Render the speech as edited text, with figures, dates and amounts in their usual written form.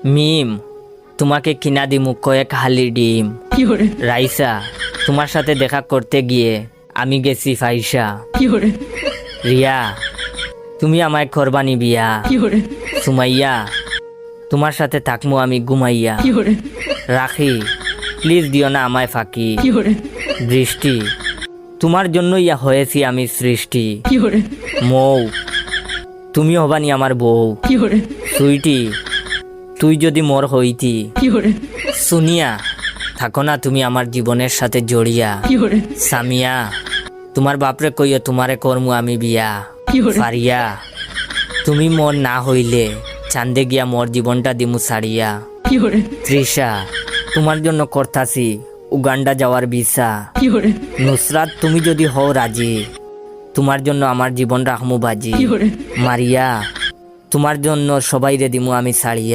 মিম, তোমাকে কিনা দিমু কয়েক হালি ডিম। রাইসা, তোমার সাথে দেখা করতে গিয়ে আমি গেছি ফাইসা। রিয়া, তুমি আমায় করবানি বিয়া। সুমাইয়া, তোমার সাথে থাকমু আমি ঘুমাইয়া। রাখি, প্লিজ দিও না আমায় ফাঁকি। বৃষ্টি, তোমার জন্য ইয়া হয়েছি আমি সৃষ্টি। মৌ, তুমি হবানি আমার বউ। সুইটি, তুই যদি মোর হইতি। সুনিয়া, থাকো না তুমি আমার জীবনের সাথে জড়িয়া। সামিয়া, তোমার বাপরে কইও তোমারে করমু আমি বিয়া। ফারিয়া, তুমি মোর না হইলে চান্দে গিয়া মোর জীবনটা দিমু সারিয়া। তৃষা, তোমার জন্য করতাছি উগান্ডা যাওয়ার ভিসা। নুসরাত, তুমি যদি হও রাজি, তোমার জন্য আমার জীবন রাখমু বাজি। মারিয়া, তোমার জন্য সবাই রে দিমু আমি সারিয়া।